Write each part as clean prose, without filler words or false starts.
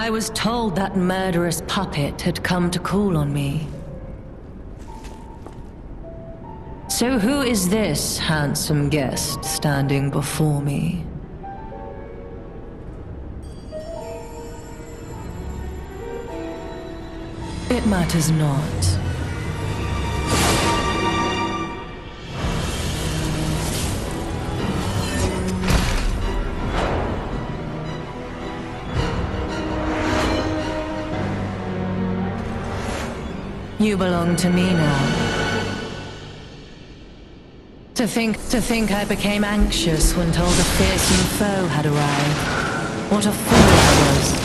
I was told that murderous puppet had come to call on me. So who is this handsome guest standing before me? It matters not. You belong to me now. To think I became anxious when told a fearsome foe had arrived. What a fool I was.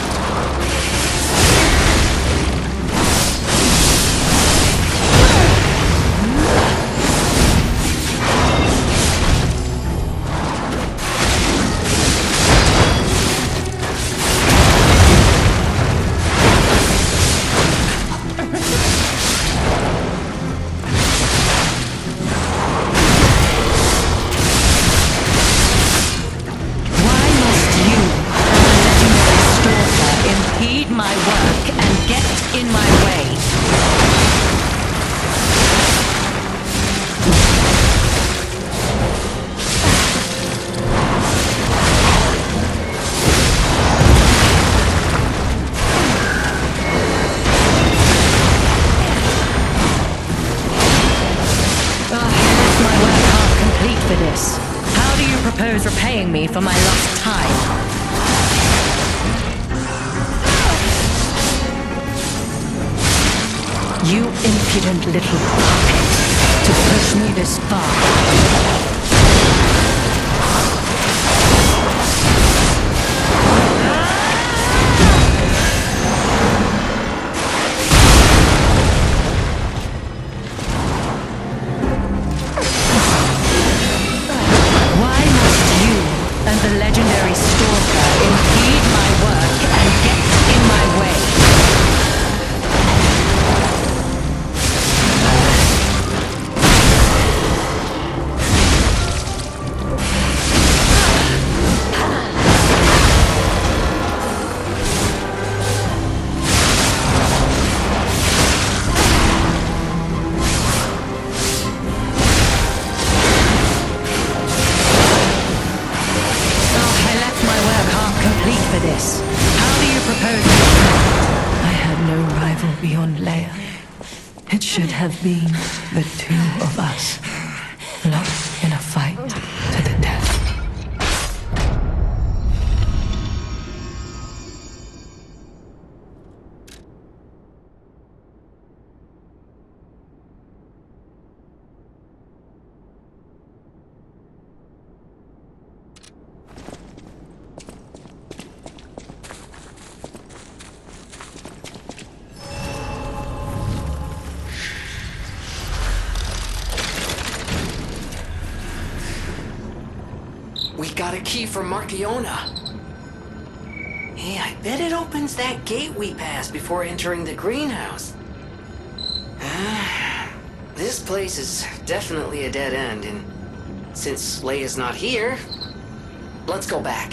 Repaying me for my lost time. You impudent little puppet, to push me this far. The legendary stalker impede my work and get in my way. It should have been the two of us, locked in a fight to the death. We got a key from Marciona. Hey, I bet it opens that gate we passed before entering the greenhouse. This place is definitely a dead end, and since Leia's not here, let's go back.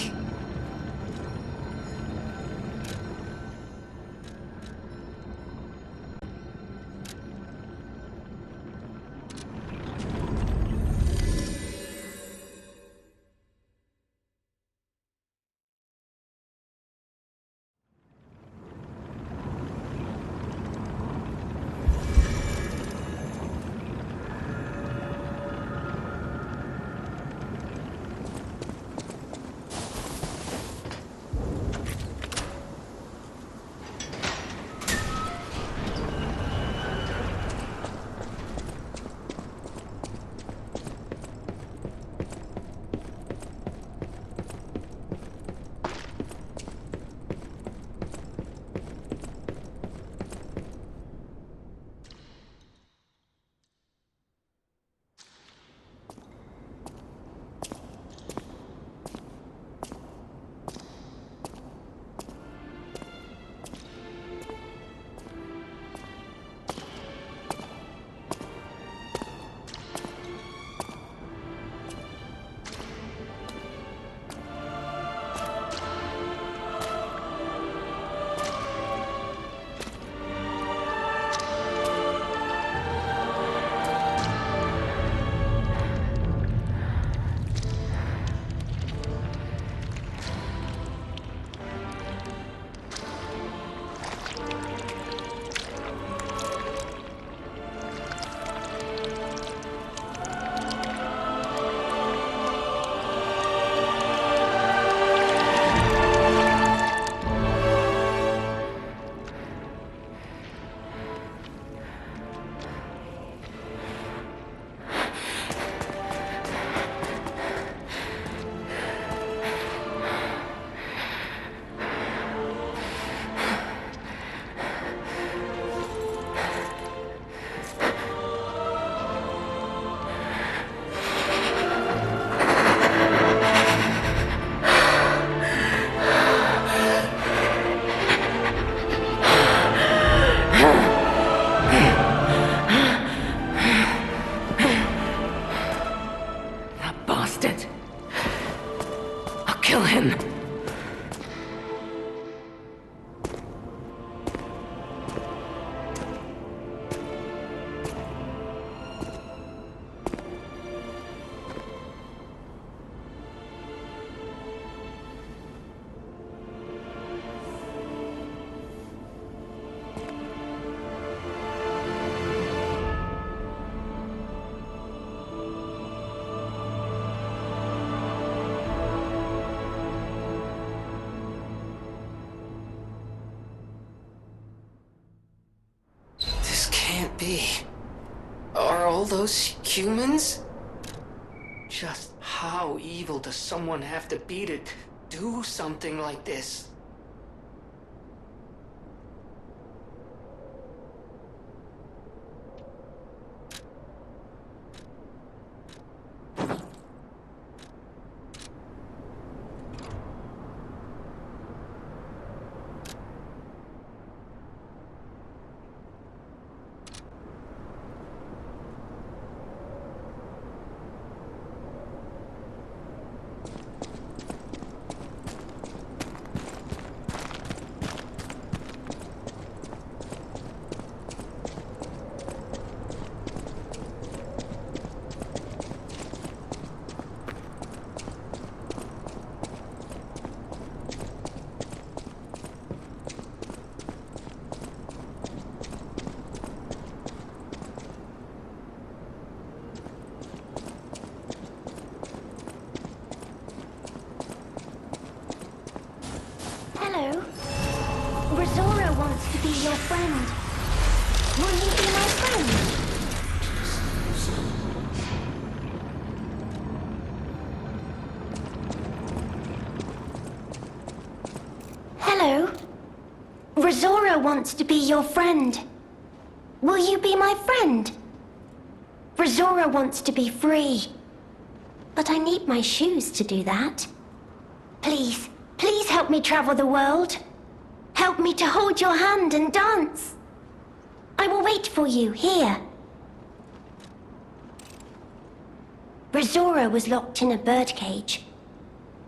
bastard! I'll kill him. Can't be. Are all those humans? Just how evil does someone have to be to do something like this? Be your friend. Will you be my friend? Hello. Rosora wants to be your friend. Will you be my friend? Rosora wants to be free. But I need my shoes to do that. Please, please help me travel the world. Help me to hold your hand and dance. I will wait for you here. Rosora was locked in a birdcage.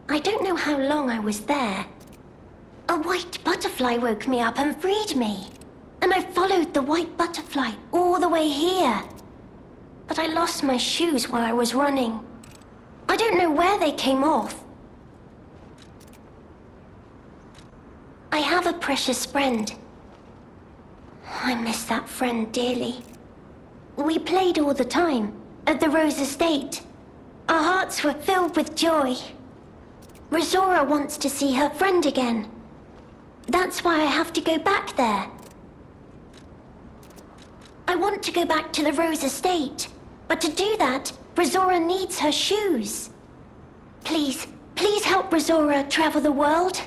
I don't know how long I was there. A white butterfly woke me up and freed me. And I followed the white butterfly all the way here. But I lost my shoes while I was running. I don't know where they came off. I have a precious friend. I miss that friend dearly. We played all the time at the Rose Estate. Our hearts were filled with joy. Rosora wants to see her friend again. That's why I have to go back there. I want to go back to the Rose Estate, but to do that, Rosora needs her shoes. Please, please help Rosora travel the world.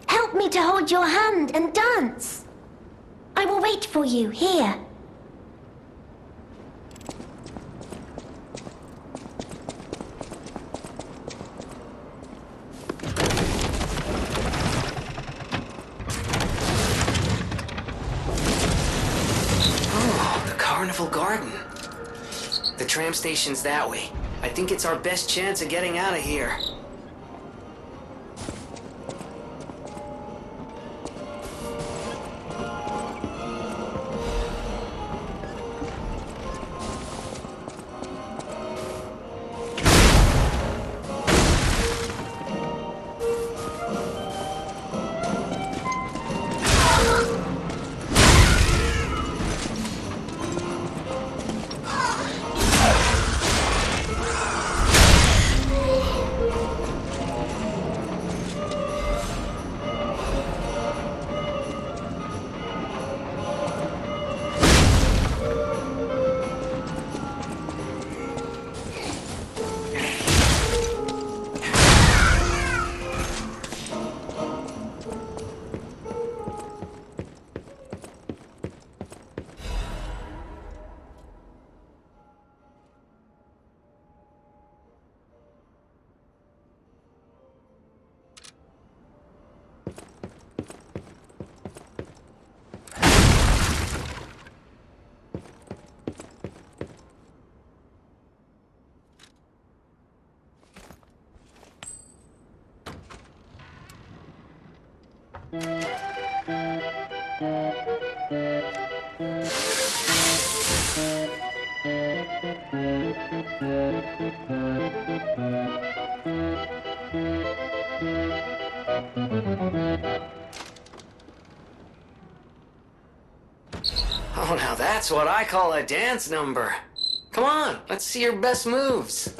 Help me to hold your hand and dance. I will wait for you here. Oh, the Carnival Garden. The tram station's that way. I think it's our best chance of getting out of here. Oh, now that's what I call a dance number. Come on, let's see your best moves.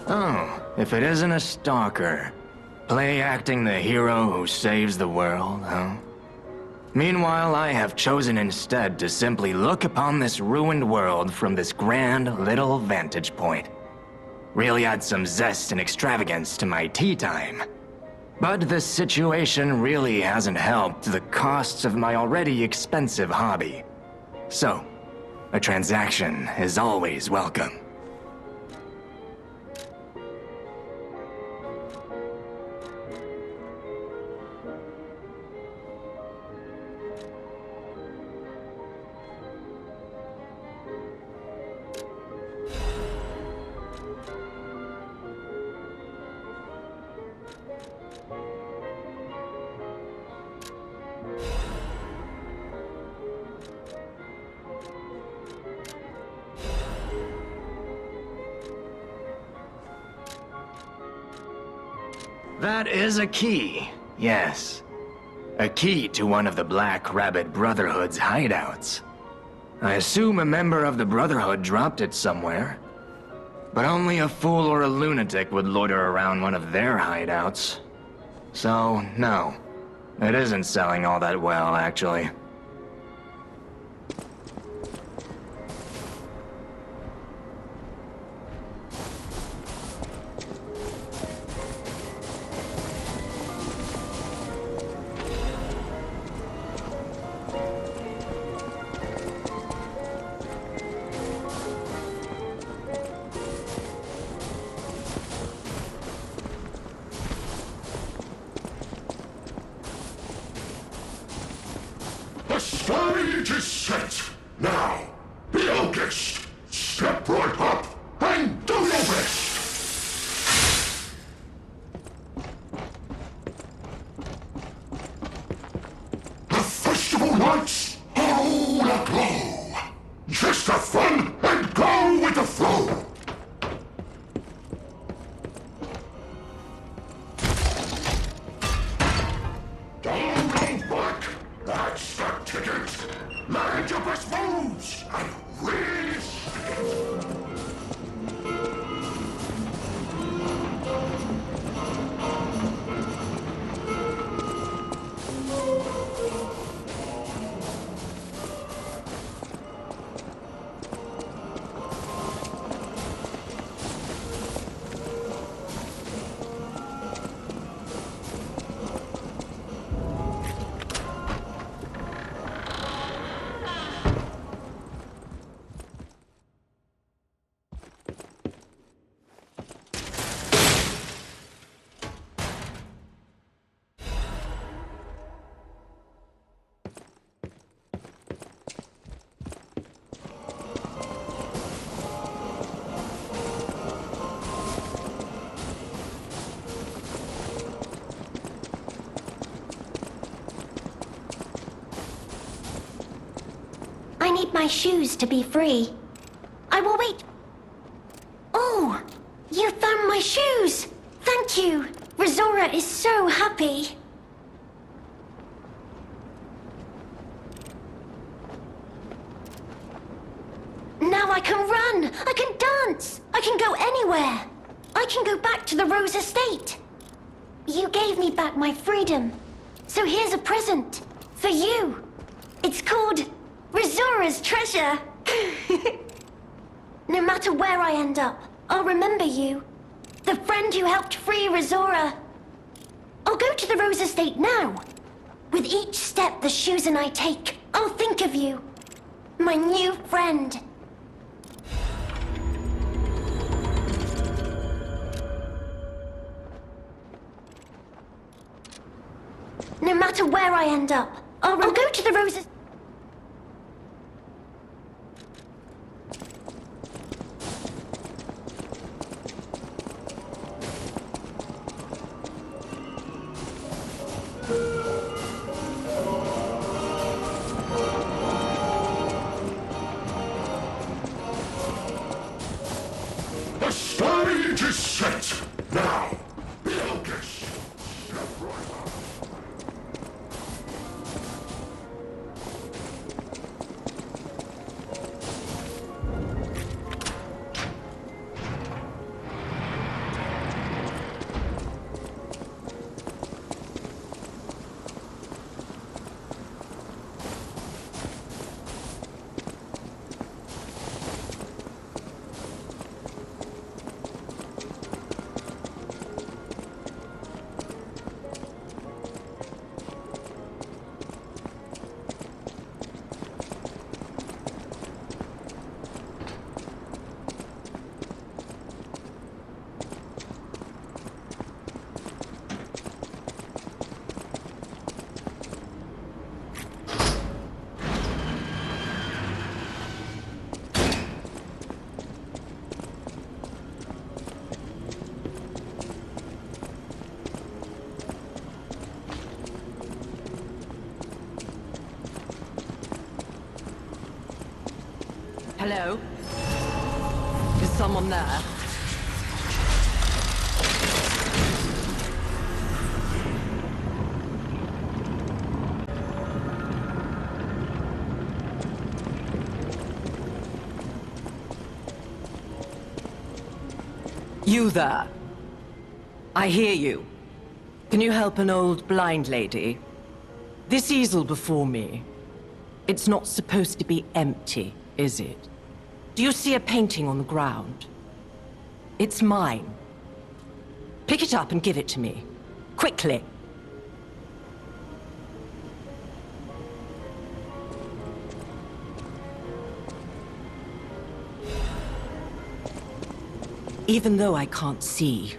Oh, if it isn't a stalker. Play acting the hero who saves the world, huh? Meanwhile, I have chosen instead to simply look upon this ruined world from this grand little vantage point. Really add some zest and extravagance to my tea time. But this situation really hasn't helped the costs of my already expensive hobby. So, a transaction is always welcome. That is a key, yes. A key to one of the Black Rabbit Brotherhood's hideouts. I assume a member of the Brotherhood dropped it somewhere. But only a fool or a lunatic would loiter around one of their hideouts. So, no. It isn't selling all that well, actually. The stage is set. Now, be our guest. Step right up and do your best. The festival lights are all aglow. Just have fun and go with the flow. Don't go back. That's the ticket. Land your best moves and really stick it. I need my shoes to be free. I will wait. Oh, you found my shoes. Thank you. Rizora is so happy. Now I can run. I can dance. I can go anywhere. I can go back to the Rose Estate. You gave me back my freedom. So here's a present for you. It's called Rizora's treasure. No matter where I end up, I'll remember you. The friend who helped free Rizora. I'll go to the Rose Estate now. With each step the shoes and I take, I'll think of you. My new friend. No matter where I end up, I'll go to the Rose Estate. The stage is set. Now, be our guest. Step right up. Hello? Is someone there? You there? I hear you. Can you help an old blind lady? This easel before me, it's not supposed to be empty, is it? Do you see a painting on the ground? It's mine. Pick it up and give it to me. Quickly. Even though I can't see,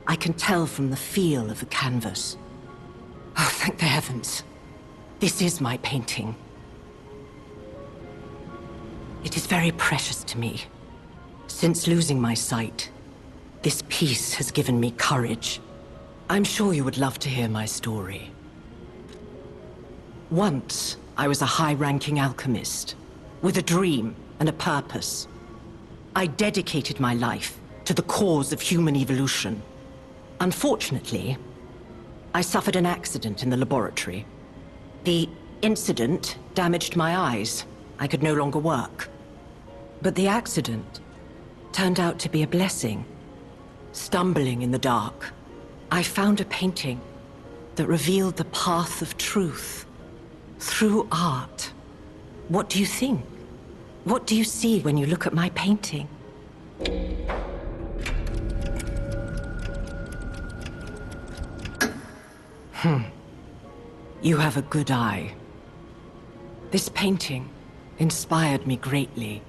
I can tell from the feel of the canvas. Oh, thank the heavens. This is my painting. It is very precious to me. Since losing my sight, this piece has given me courage. I'm sure you would love to hear my story. Once, I was a high-ranking alchemist, with a dream and a purpose. I dedicated my life to the cause of human evolution. Unfortunately, I suffered an accident in the laboratory. The incident damaged my eyes. I could no longer work. But the accident turned out to be a blessing. Stumbling in the dark, I found a painting that revealed the path of truth through art. What do you think? What do you see when you look at my painting? You have a good eye. This painting inspired me greatly.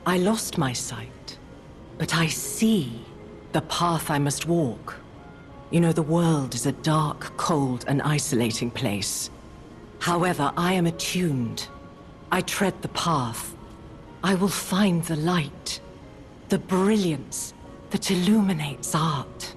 I lost my sight, but I see the path I must walk. You know, the world is a dark, cold, and isolating place. However, I am attuned. I tread the path. I will find the light, the brilliance that illuminates art.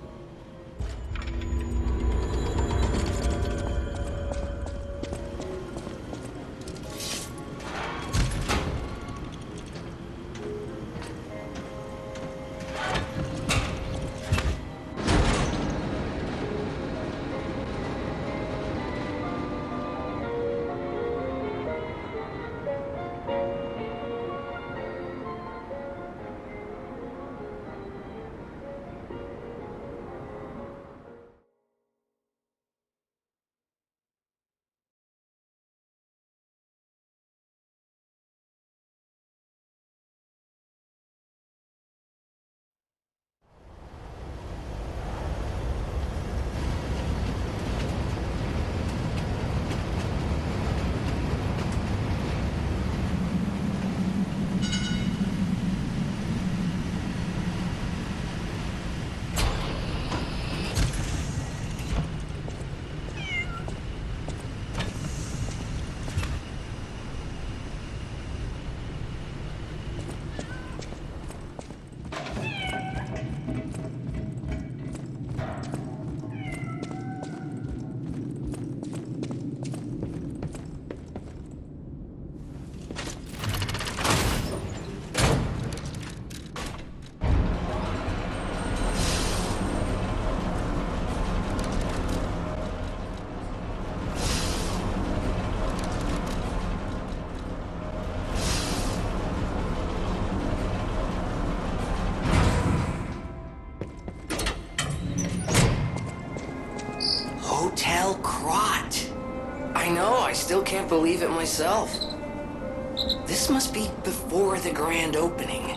Hotel Crot. I know, I still can't believe it myself. This must be before the grand opening.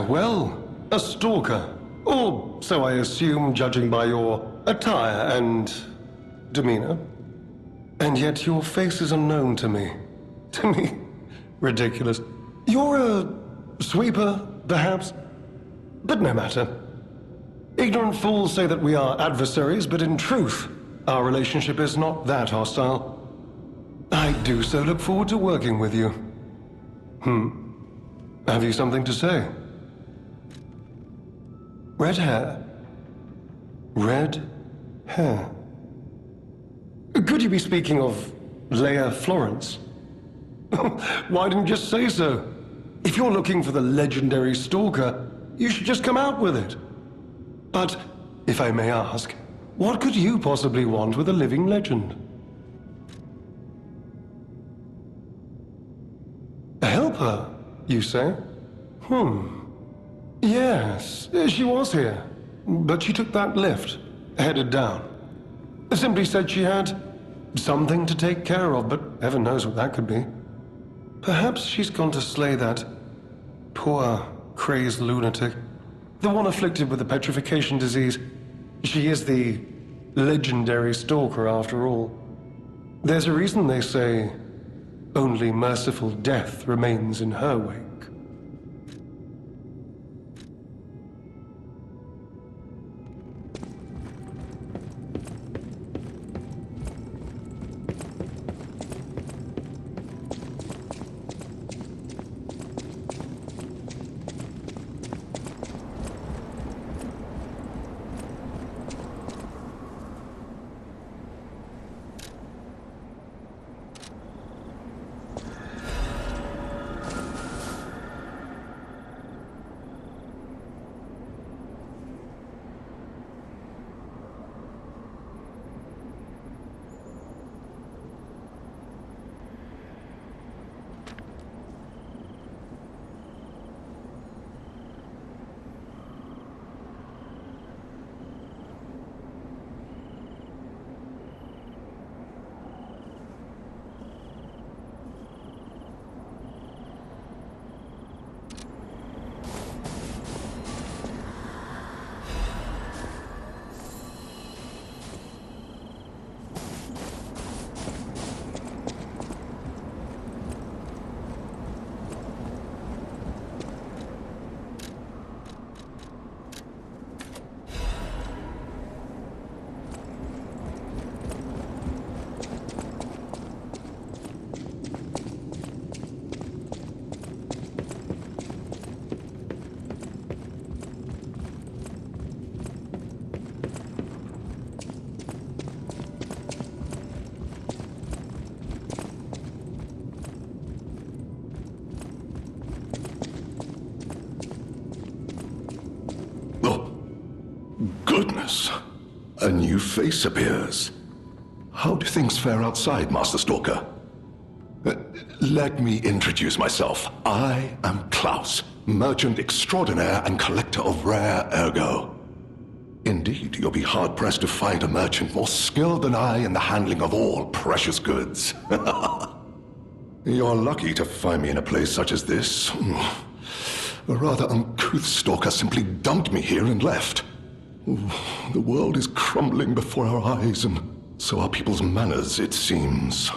well, a stalker. Or so I assume, judging by your attire and demeanor. And yet your face is unknown to me. To me? Ridiculous. You're a sweeper, perhaps? But no matter. Ignorant fools say that we are adversaries, but in truth, our relationship is not that hostile. I do so look forward to working with you. Have you something to say? Red hair. Red hair. Could you be speaking of Leia Florence? Why didn't you just say so? If you're looking for the legendary stalker, you should just come out with it. But, if I may ask, what could you possibly want with a living legend? A helper, you say? Yes, she was here. But she took that lift, headed down. Simply said she had something to take care of, but heaven knows what that could be. Perhaps she's gone to slay that poor, crazed lunatic. The one afflicted with the petrification disease. She is the legendary stalker, after all. There's a reason they say only merciful death remains in her wake. Goodness! A new face appears. How do things fare outside, Master Stalker? Let me introduce myself. I am Klaus, merchant extraordinaire and collector of rare ergo. Indeed, you'll be hard-pressed to find a merchant more skilled than I in the handling of all precious goods. You're lucky to find me in a place such as this. A rather uncouth stalker simply dumped me here and left. The world is crumbling before our eyes, and so are people's manners, it seems.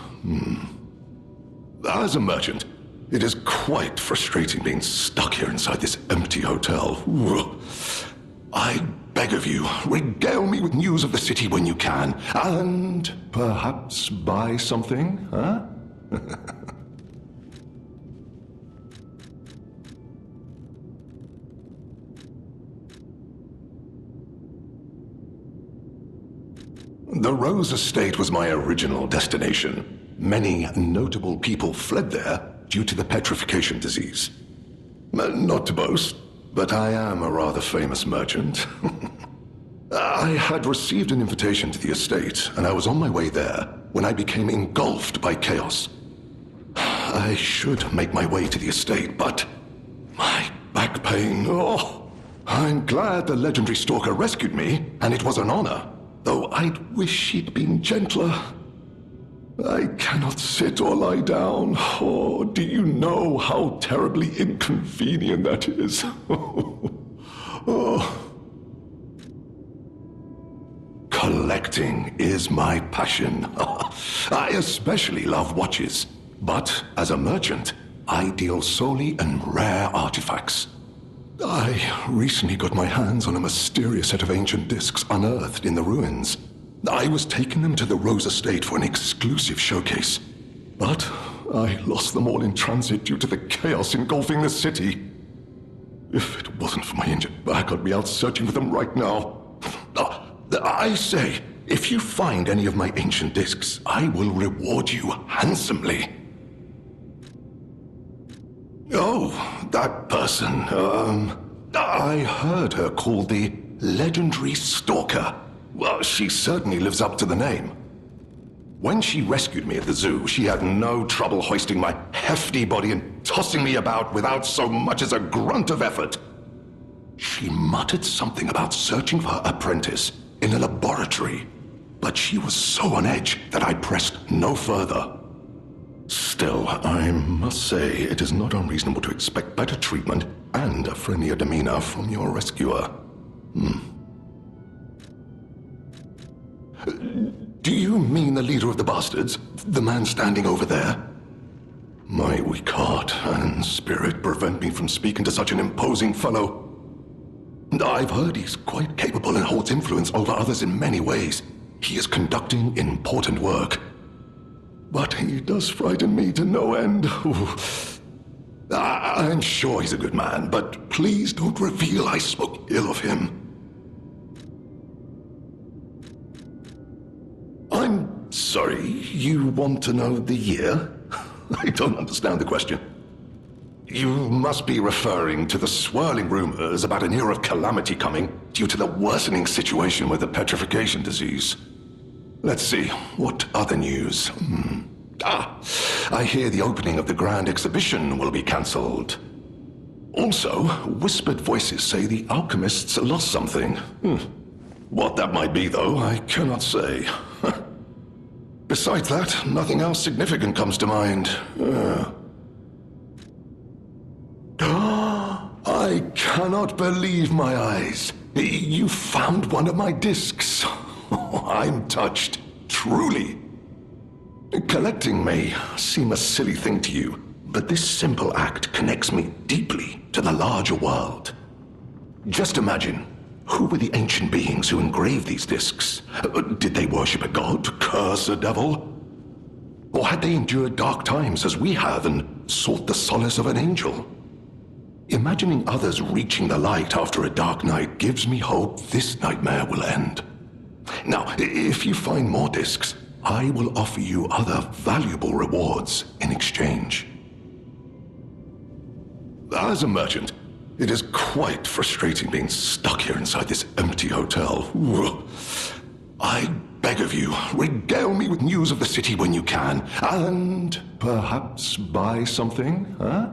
As a merchant, it is quite frustrating being stuck here inside this empty hotel. I beg of you, regale me with news of the city when you can, and perhaps buy something, huh? The Rose Estate was my original destination. Many notable people fled there due to the petrification disease. Not to boast, but I am a rather famous merchant. I had received an invitation to the estate, and I was on my way there when I became engulfed by chaos. I should make my way to the estate, but my back pain, I'm glad the legendary stalker rescued me, and it was an honor. Though I'd wish she'd been gentler. I cannot sit or lie down. Oh, do you know how terribly inconvenient that is? Oh. Collecting is my passion. I especially love watches. But as a merchant, I deal solely in rare artifacts. I recently got my hands on a mysterious set of ancient discs unearthed in the ruins. I was taking them to the Rose Estate for an exclusive showcase. But I lost them all in transit due to the chaos engulfing the city. If it wasn't for my injured back, I'd be out searching for them right now. I say, if you find any of my ancient discs, I will reward you handsomely. Oh, that person, I heard her called the legendary Stalker. Well, she certainly lives up to the name. When she rescued me at the zoo, she had no trouble hoisting my hefty body and tossing me about without so much as a grunt of effort. She muttered something about searching for her apprentice in a laboratory, but she was so on edge that I pressed no further. Still, I must say it is not unreasonable to expect better treatment and a friendlier demeanor from your rescuer. Do you mean the leader of the bastards? The man standing over there? My weak heart and spirit prevent me from speaking to such an imposing fellow. I've heard he's quite capable and holds influence over others in many ways. He is conducting important work. But he does frighten me to no end. I'm sure he's a good man, but please don't reveal I spoke ill of him. I'm sorry, you want to know the year? I don't understand the question. You must be referring to the swirling rumors about an era of calamity coming due to the worsening situation with the petrification disease. Let's see, what other news? I hear the opening of the Grand Exhibition will be cancelled. Also, whispered voices say the alchemists lost something. What that might be, though, I cannot say. Besides that, nothing else significant comes to mind. I cannot believe my eyes. You found one of my discs. I'm touched, truly. Collecting may seem a silly thing to you, but this simple act connects me deeply to the larger world. Just imagine, who were the ancient beings who engraved these discs? Did they worship a god, curse a devil? Or had they endured dark times as we have and sought the solace of an angel? Imagining others reaching the light after a dark night gives me hope this nightmare will end. Now, if you find more discs, I will offer you other valuable rewards in exchange. As a merchant, it is quite frustrating being stuck here inside this empty hotel. I beg of you, regale me with news of the city when you can, and perhaps buy something, huh?